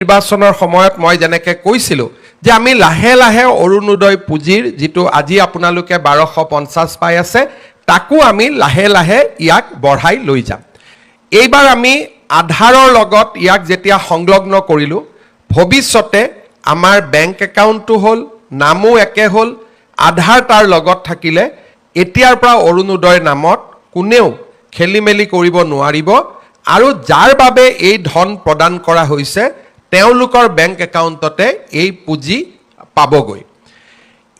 নিৰ্বাচনৰ সময়ত মই যেনেকৈ কৈছিলোঁ যে আমি লাহে লাহে অৰুণোদয় পুঁজিৰ যিটো আজি আপোনালোকে 1250 পাই আছে তাকো আমি লাহে লাহে ইয়াক বঢ়াই লৈ যাম। এইবাৰ আমি আধাৰৰ লগত ইয়াক যেতিয়া সংলগ্ন কৰিলোঁ, ভৱিষ্যতে আমাৰ বেংক একাউণ্টটো হ'ল, নামো একে হ'ল, আধাৰ তাৰ লগত থাকিলে এতিয়াৰ পৰা অৰুণোদয়ৰ নামত কোনেও খেলিমেলি কৰিব নোৱাৰিব আৰু যাৰ বাবে এই ধন প্ৰদান কৰা হৈছে তেওঁলোকৰ বেংক একাউণ্টতে এই পুঁজি পাবগৈ।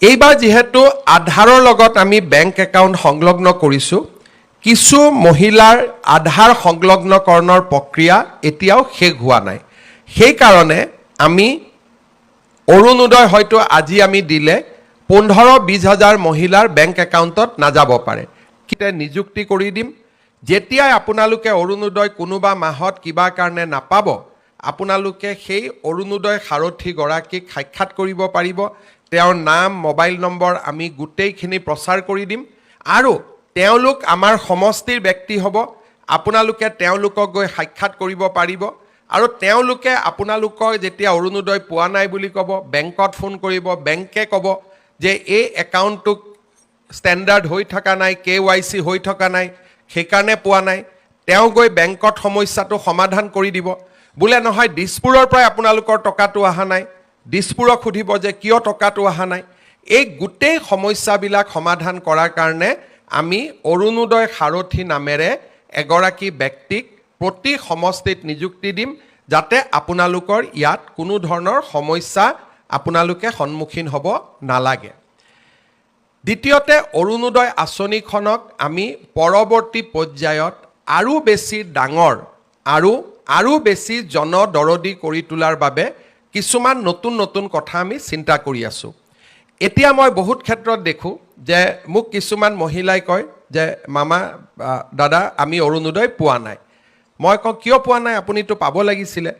এইবাৰ যিহেতু আধাৰৰ লগত আমি বেংক একাউণ্ট সংলগ্ন কৰিছোঁ, কিছু মহিলাৰ আধাৰ সংলগ্নকৰণৰ প্ৰক্ৰিয়া এতিয়াও শেষ হোৱা নাই। সেইকাৰণে আমি অৰুণোদয় হয়তো আজি আমি দিলে 15-20 হাজাৰ মহিলাৰ বেংক একাউণ্টত নাযাব পাৰে, কিন্তু নিযুক্তি কৰি দিম। যেতিয়াই আপোনালোকে অৰুণোদয় কোনোবা মাহত কিবা কাৰণে নাপাব, আপোনালোকে সেই অৰুণোদয় সাৰথীগৰাকীক সাক্ষাৎ কৰিব পাৰিব। তেওঁৰ নাম, মোবাইল নম্বৰ আমি গোটেইখিনি প্ৰচাৰ কৰি দিম আৰু তেওঁলোক আমাৰ সমষ্টিৰ ব্যক্তি হ'ব। আপোনালোকে তেওঁলোকক গৈ সাক্ষাৎ কৰিব পাৰিব আৰু তেওঁলোকে আপোনালোকৰ যেতিয়া অৰুণোদয় পোৱা নাই বুলি ক'ব, বেংকত ফোন কৰিব, বেংকে ক'ব যে এই একাউণ্টটো ষ্টেণ্ডাৰ্ড হৈ থকা নাই, KYC হৈ থকা নাই, সেইকাৰণে পোৱা নাই। তেওঁ গৈ বেংকত সমস্যাটো সমাধান কৰি দিব। বোলে নহয় দিছপুৰৰ পৰাই আপোনালোকৰ টকাটো অহা নাই, দিছপুৰক সুধিব যে কিয় টকাটো অহা নাই। এই গোটেই সমস্যাবিলাক সমাধান কৰাৰ কাৰণে আমি অৰুণোদয় সাৰথী নামেৰে এগৰাকী ব্যক্তিক প্ৰতি সমষ্টিত নিযুক্তি দিম, যাতে আপোনালোকৰ ইয়াত কোনো ধৰণৰ সমস্যা আপোনালোকে সন্মুখীন হ'ব নালাগে। দ্বিতীয়তে, অৰুণোদয় আঁচনিখনক আমি পৰৱৰ্তী পৰ্যায়ত আৰু বেছি ডাঙৰ আৰু বেছি জনদৰদী কৰি তোলাৰ বাবে কিছুমান নতুন নতুন কথা আমি চিন্তা কৰি আছোঁ। এতিয়া মই বহুত ক্ষেত্ৰত দেখোঁ যে মোক কিছুমান মহিলাই কয় যে মামা, দাদা, আমি অৰুণোদয় পোৱা নাই। মই কওঁ কিয় পোৱা নাই, আপুনিতো পাব লাগিছিলে।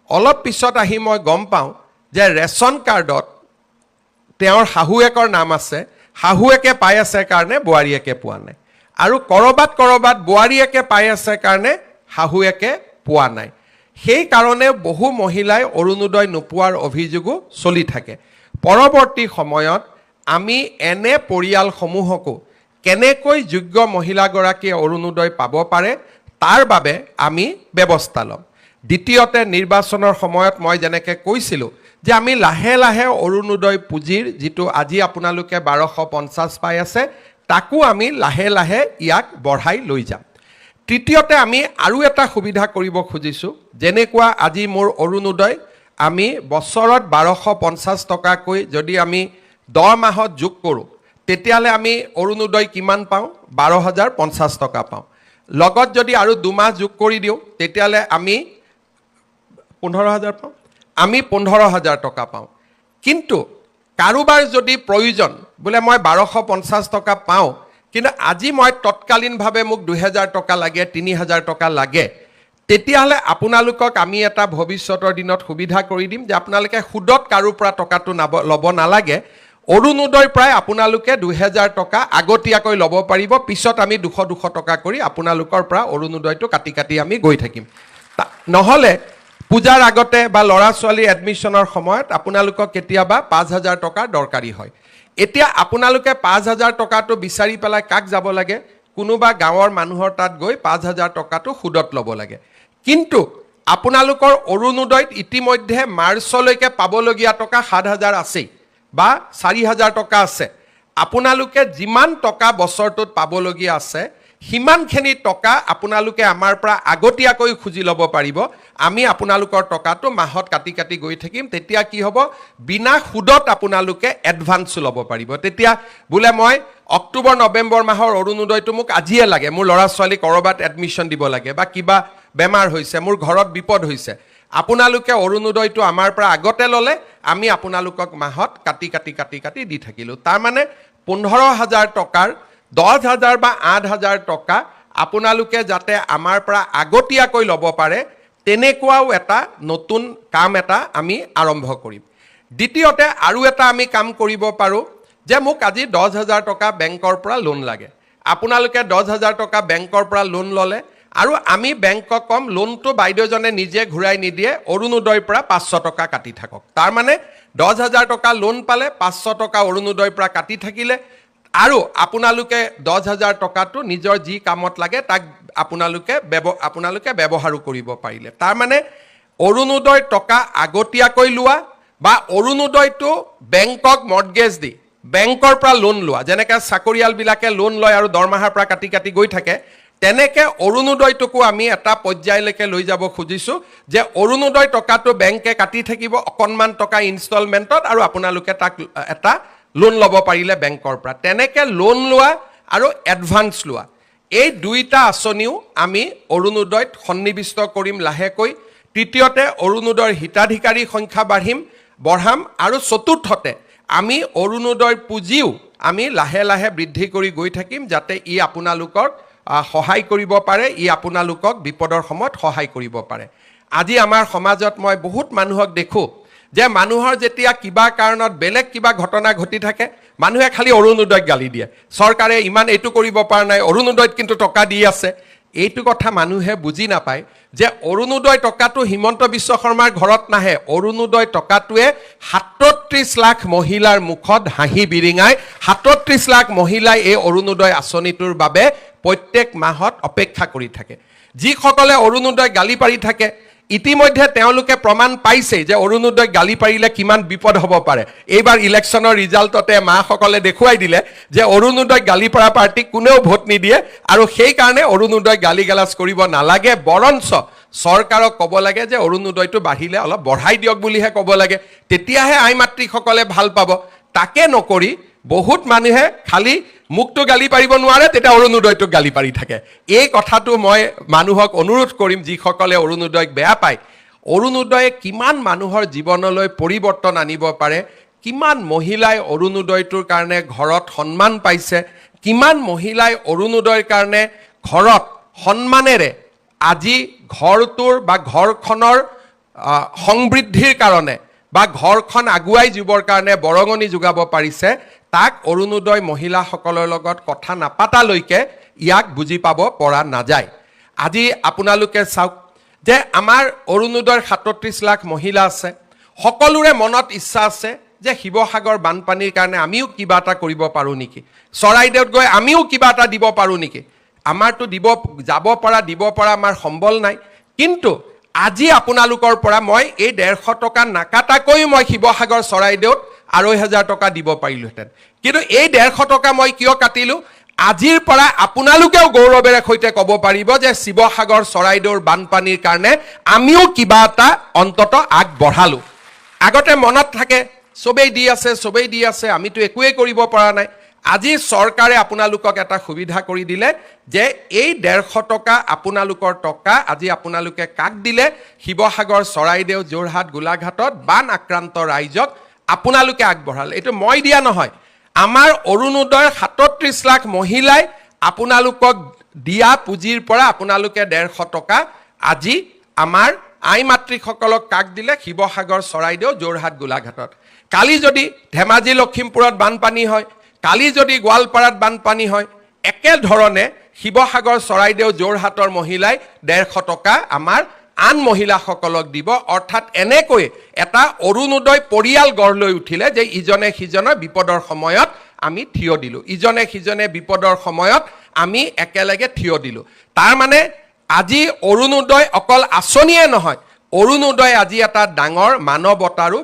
অলপ পিছত আহি মই গম পাওঁ যে ৰেচন কাৰ্ডত তেওঁৰ শাহুৱেকৰ নাম আছে, শাহুৱেকে পাই আছে কাৰণে বোৱাৰীয়েকে পোৱা নাই, আৰু ক'ৰবাত বোৱাৰীয়েকে পাই আছে কাৰণে শাহুৱেকে পোৱা নাই। সেইকাৰণে বহু মহিলাই অৰুণোদয় নোপোৱাৰ অভিযোগো চলি থাকে। পৰৱৰ্তী সময়ত আমি এনে পৰিয়ালসমূহকো কেনেকৈ যোগ্য মহিলাগৰাকীয়ে অৰুণোদয় পাব পাৰে তাৰ বাবে আমি ব্যৱস্থা ল'ম। দ্বিতীয়তে, নিৰ্বাচনৰ সময়ত মই যেনেকৈ কৈছিলোঁ যে আমি লাহে লাহে অৰুণোদয় পুঁজিৰ যিটো আজি আপোনালোকে 1250 পাই আছে তাকো আমি লাহে লাহে ইয়াক বঢ়াই লৈ যাম। তৃতীয়তে, আমি আৰু এটা সুবিধা কৰিব খুজিছোঁ, যেনেকুৱা আজি মোৰ অৰুণোদয় আমি বছৰত 1250 টকাকৈ যদি আমি 10 মাহত যোগ কৰোঁ তেতিয়াহ'লে আমি অৰুণোদয় কিমান পাওঁ? 12,050 টকা পাওঁ। লগত যদি আৰু 2 মাহ যোগ কৰি দিওঁ তেতিয়াহ'লে আমি 15,000 পাওঁ, আমি 15,000 টকা পাওঁ। কিন্তু কাৰোবাৰ যদি প্ৰয়োজন, বোলে মই 1250 টকা পাওঁ কিন্তু আজি মই তৎকালীনভাৱে মোক 2,000 টকা লাগে, 3,000 টকা লাগে, তেতিয়াহ'লে আপোনালোকক আমি এটা ভৱিষ্যতৰ দিনত সুবিধা কৰি দিম যে আপোনালোকে সুদত কাৰো পৰা টকাটো ল'ব নালাগে। অৰুণোদয়ৰ পৰাই আপোনালোকে 2,000 টকা আগতীয়াকৈ ল'ব পাৰিব। পিছত আমি 200 টকা কৰি আপোনালোকৰ পৰা অৰুণোদয়টো কাটি কাটি আমি গৈ থাকিম। নহ'লে পূজাৰ আগতে বা ল'ৰা ছোৱালীৰ এডমিশ্যনৰ সময়ত আপোনালোকক কেতিয়াবা 5,000 টকাৰ দৰকাৰী হয়। এতিয়া আপোনালোকে 5,000 টকাটো বিচাৰি পেলাই কাক যাব লাগে? কোনোবা গাঁৱৰ মানুহৰ তাত গৈ 5,000 টকাটো সুদত ল'ব লাগে। কিন্তু আপোনালোকৰ অৰুণোদয়ত ইতিমধ্যে মাৰ্চলৈকে পাবলগীয়া টকা 7,000 আছেই বা 4,000 টকা আছে। আপোনালোকে যিমান টকা বছৰটোত পাবলগীয়া আছে সিমানখিনি টকা আপোনালোকে আমাৰ পৰা আগতীয়াকৈ খুজি ল'ব পাৰিব। আমি আপোনালোকৰ টকাটো মাহত কাটি কাটি গৈ থাকিম। তেতিয়া কি হ'ব? বিনা সুদত আপোনালোকে এডভান্স ল'ব পাৰিব। তেতিয়া বোলে মই অক্টোবৰ নৱেম্বৰ মাহৰ অৰুণোদয়টো মোক আজিয়ে লাগে, মোৰ ল'ৰা ছোৱালী ক'ৰবাত এডমিশ্যন দিব লাগে বা কিবা বেমাৰ হৈছে, মোৰ ঘৰত বিপদ হৈছে, আপোনালোকে অৰুণোদয়টো আমাৰ পৰা আগতে ল'লে, আমি আপোনালোকক মাহত কাটি কাটি কাটি কাটি দি থাকিলোঁ। তাৰমানে 15,000 টকাৰ 10,000 বা 8,000 টকা আপোনালোকে যাতে আমাৰ পৰা আগতীয়াকৈ ল'ব পাৰে, তেনেকুৱাও এটা নতুন কাম এটা আমি আৰম্ভ কৰিম। দ্বিতীয়তে, আৰু এটা আমি কাম কৰিব পাৰোঁ যে মোক আজি 10,000 টকা বেংকৰ পৰা লোন লাগে। আপোনালোকে 10,000 টকা বেংকৰ পৰা লোন ল'লে, আৰু আমি বেংকক কম লোনটো বাইদেউজনে নিজে ঘূৰাই নিদিয়ে, অৰুণোদয়ৰ পৰা 500 টকা কাটি থাকক। তাৰ মানে 10,000 টকা লোন পালে, 500 টকা অৰুণোদয়ৰ পৰা কাটি থাকিলে, আৰু আপোনালোকে 10,000 টকাটো নিজৰ যি কামত লাগে তাক আপোনালোকে ব্যৱহাৰো কৰিব পাৰিলে। তাৰ মানে অৰুণোদয়ৰ টকা আগতীয়াকৈ লোৱা বা অৰুণোদয়টো বেংকক মৰ্টগেজ দি বেংকৰ পৰা লোন লোৱা, যেনেকৈ চাকৰিয়ালবিলাকে লোন লয় আৰু দৰমহাৰ পৰা কাটি কাটি গৈ থাকে, তেনেকে অৰুণোদয়টোকো আমি এটা পৰ্যায়লৈকে লৈ যাব খুজিছোঁ যে অৰুণোদয় টকাটো বেংকে কাটি থাকিব অকণমান টকা ইনষ্টলমেণ্টত, আৰু আপোনালোকে তাক এটা লোন ল'ব পাৰিলে বেংকৰ পৰা। তেনেকে লোন লোৱা আৰু এডভান্স লোৱা, এই দুইটা আঁচনিও আমি অৰুণোদয়ত সন্নিৱিষ্ট কৰিম লাহেকৈ। তৃতীয়তে অৰুণোদয়ৰ হিতাধিকাৰী সংখ্যা বঢ়াম, আৰু চতুৰ্থতে আমি অৰুণোদয়ৰ পুঁজিও আমি লাহে লাহে বৃদ্ধি কৰি গৈ থাকিম, যাতে ই আপোনালোকক সহায় কৰিব পাৰে, ই আপোনালোকক বিপদৰ সময়ত সহায় কৰিব পাৰে। আজি আমাৰ সমাজত মই বহুত মানুহক দেখোঁ যে মানুহৰ যেতিয়া কিবা কাৰণত বেলেগ কিবা ঘটনা ঘটি থাকে, মানুহে খালি অৰুণোদয়ক গালি দিয়ে, চৰকাৰে ইমান এইটো কৰিব পৰা নাই, অৰুণোদয়ত কিন্তু টকা দি আছে। এইটো কথা মানুহে বুজি নাপায় যে অৰুণোদয় টকাটো হিমন্ত বিশ্ব শৰ্মাৰ ঘৰত নাহে, অৰুণোদয় টকাটোৱে 37 লাখ মহিলাৰ মুখত হাঁহি বিৰিঙাই, 37 লাখ মহিলাই এই অৰুণোদয় আঁচনিটোৰ বাবে প্ৰত্যেক মাহত অপেক্ষা কৰি থাকে। যিসকলে অৰুণোদয় গালি পাৰি থাকে, ইতিমধ্যে তেওঁলোকে প্ৰমাণ পাইছে যে অৰুণোদয় গালি পাৰিলে কিমান বিপদ হ'ব পাৰে। এইবাৰ ইলেকশ্যনৰ ৰিজাল্টতে মাসকলে দেখুৱাই দিলে যে অৰুণোদয় গালি পৰা পাৰ্টিক কোনেও ভোট নিদিয়ে, আৰু সেইকাৰণে অৰুণোদয় গালি গালাজ কৰিব নালাগে, বৰঞ্চ চৰকাৰক ক'ব লাগে যে অৰুণোদয়টো বাঢ়িলে অলপ বঢ়াই দিয়ক বুলিহে ক'ব লাগে, তেতিয়াহে আই মাতৃসকলে ভাল পাব। তাকে নকৰি বহুত মানুহে খালি মুখটো গালি পাৰিব নোৱাৰে, তেতিয়া অৰুণোদয়টোক গালি পাৰি থাকে। এই কথাটো মই মানুহক অনুৰোধ কৰিম, যিসকলে অৰুণোদয়ক বেয়া পায়, অৰুণোদয়ে কিমান মানুহৰ জীৱনলৈ পৰিৱৰ্তন আনিব পাৰে, কিমান মহিলাই অৰুণোদয়টোৰ কাৰণে ঘৰত সন্মান পাইছে, কিমান মহিলাই অৰুণোদয়ৰ কাৰণে ঘৰত সন্মানেৰে আজি ঘৰটোৰ বা ঘৰখনৰ সমৃদ্ধিৰ কাৰণে বা ঘৰখন আগুৱাই যাবৰ কাৰণে বৰঙণি যোগাব পাৰিছে, তাক অৰুণোদয় মহিলাসকলৰ লগত কথা নাপাতালৈকে ইয়াক বুজি পাব পৰা নাযায়। আজি আপোনালোকে চাওক যে আমাৰ অৰুণোদয়ৰ 37 লাখ মহিলা আছে, সকলোৰে মনত ইচ্ছা আছে যে শিৱসাগৰ বানপানীৰ কাৰণে আমিও কিবা এটা কৰিব পাৰোঁ নেকি, চৰাইদেউত গৈ আমিও কিবা এটা দিব পাৰোঁ নেকি। আমাৰতো দিব পৰা আমাৰ সম্বল নাই, কিন্তু আজি আপোনালোকৰ পৰা মই এই 150 টকা নাকাটাকৈ মই শিৱসাগৰ চৰাইদেউত 2,500 টকা দিব পাৰিলোহেঁতেন। কিন্তু এই 150 টকা মই কিয় কাটিলোঁ, আজিৰ পৰা আপোনালোকেও গৌৰৱেৰে সৈতে ক'ব পাৰিব যে শিৱসাগৰ চৰাইদেউৰ বানপানীৰ কাৰণে আমিও কিবা এটা অন্তত আগবঢ়ালোঁ। আগতে মনত থাকে চবেই দি আছে, আমিতো একোৱেই কৰিব পৰা নাই। আজি চৰকাৰে আপোনালোকক এটা সুবিধা কৰি দিলে যে এই 150 টকা আপোনালোকৰ টকা আজি আপোনালোকে কাক দিলে, শিৱসাগৰ চৰাইদেউ যোৰহাট গোলাঘাটত বান আক্ৰান্ত ৰাইজক আপোনালোকে আগবঢ়ালে। এইটো মই দিয়া নহয়, আমাৰ অৰুণোদয়ৰ 37 লাখ মহিলাই আপোনালোকক দিয়া পুঁজিৰ পৰা আপোনালোকে 150 টকা আজি আমাৰ আই মাতৃসকলক কাক দিলে, শিৱসাগৰ চৰাইদেউ যোৰহাট গোলাঘাটত। কালি যদি ধেমাজি লখিমপুৰত বানপানী হয়, কালি যদি গোৱালপাৰাত বানপানী হয়, একেধৰণে শিৱসাগৰ চৰাইদেউ যোৰহাটৰ মহিলাই 150 টকা আমাৰ আন মহিলাসকলক দিব। অৰ্থাৎ এনেকৈ এটা অৰুণোদয় পৰিয়াল গঢ় লৈ উঠিলে যে ইজনে সিজনৰ বিপদৰ সময়ত আমি থিয় দিলোঁ, ইজনে সিজনে বিপদৰ সময়ত আমি একেলগে থিয় দিলোঁ। তাৰ মানে আজি অৰুণোদয় অকল আঁচনিয়ে নহয়, অৰুণোদয় আজি এটা ডাঙৰ মানৱতাৰো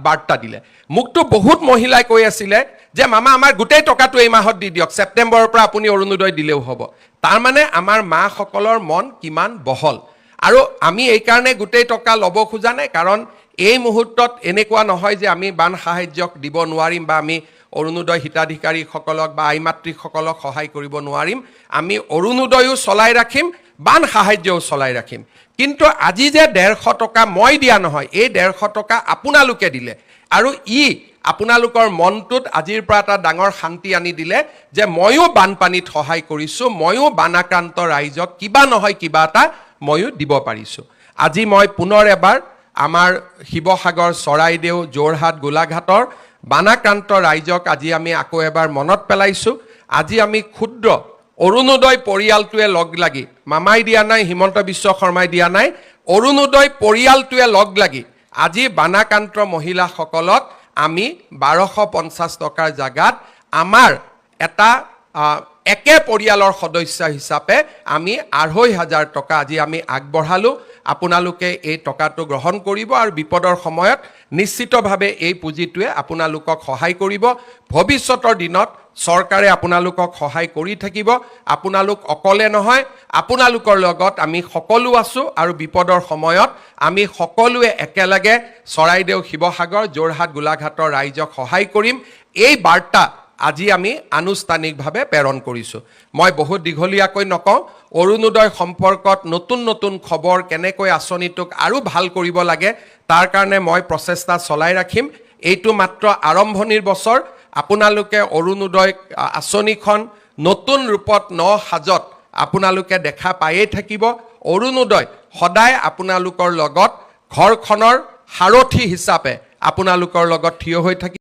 বাৰ্তা দিলে। মোকতো বহুত মহিলাই কৈ আছিলে যে মামা আমাৰ গোটেই টকাটো এই মাহত দি দিয়ক, ছেপ্টেম্বৰৰ পৰা আপুনি অৰুণোদয় দিলেও হ'ব। তাৰ মানে আমাৰ মাসকলৰ মন কিমান বহল, আৰু আমি এইকাৰণে গোটেই টকা ল'ব খোজা নাই, কাৰণ এই মুহূৰ্তত এনেকুৱা নহয় যে আমি বান সাহায্যক দিব নোৱাৰিম বা আমি অৰুণোদয় হিতাধিকাৰীসকলক বা আই মাতৃসকলক সহায় কৰিব নোৱাৰিম। আমি অৰুণোদয়ো চলাই ৰাখিম, বান সাহায্যও চলাই ৰাখিম। কিন্তু আজি যে 150 টকা মই দিয়া নহয়, এই 150 টকা আপোনালোকে দিলে, আৰু আপোনালোকৰ মনটোত আজিৰ পৰা এটা ডাঙৰ শান্তি আনি দিলে যে ময়ো বানপানীত সহায় কৰিছোঁ, ময়ো বানাক্ৰান্ত ৰাইজক কিবা নহয় কিবা এটা ময়ো দিব পাৰিছোঁ। আজি মই পুনৰ এবাৰ আমাৰ শিৱসাগৰ চৰাইদেউ যোৰহাট গোলাঘাটৰ বানাক্ৰান্ত ৰাইজক আজি আমি আকৌ এবাৰ মনত পেলাইছোঁ। আজি আমি ক্ষুদ্ৰ অৰুণোদয় পৰিয়ালটোৱে লগ লাগি, মামাই দিয়া নাই, হিমন্ত বিশ্ব শৰ্মাই দিয়া নাই, অৰুণোদয় পৰিয়ালটোৱে লগ লাগি আজি বানাক্ৰান্ত মহিলাসকলক আমি 1250 টকাৰ জাগাত আমাৰ এটা একে পৰিয়ালৰ সদস্য হিচাপে আমি 2500 টকা আজি আমি আগবঢ়ালোঁ। আপোনালোকে এই টকাটো গ্ৰহণ কৰিব আৰু বিপদৰ সময়ত নিশ্চিতভাৱে এই পুঁজিটোৱে আপোনালোকক সহায় কৰিব। ভৱিষ্যতৰ দিনত চৰকাৰে আপোনালোকক সহায় কৰি থাকিব। আপোনালোক অকলে নহয়, আপোনালোকৰ লগত আমি সকলো আছোঁ আৰু বিপদৰ সময়ত আমি সকলোৱে একেলগে চৰাইদেউ, শিৱসাগৰ, যোৰহাট, গোলাঘাটৰ ৰাইজক সহায় কৰিম। এই বাৰ্তা আজি আমি আনুষ্ঠানিকভাৱে প্ৰেৰণ কৰিছোঁ। মই বহুত দীঘলীয়াকৈ নকওঁ, অৰুণোদয় সম্পৰ্কত নতুন নতুন খবৰ, কেনেকৈ আঁচনিটোক আৰু ভাল কৰিব লাগে তাৰ কাৰণে মই প্ৰচেষ্টা চলাই ৰাখিম। এইটো মাত্ৰ আৰম্ভণিৰ বছৰ। আপোনালোকে অৰুণোদয় আঁচনিখন নতুন ৰূপত সাজত আপোনালোকে দেখা পায়েই থাকিব। অৰুণোদয় সদায় আপোনালোকৰ লগত ঘৰখনৰ সাৰথি হিচাপে আপোনালোকৰ লগত থিয় হৈ থাকিব।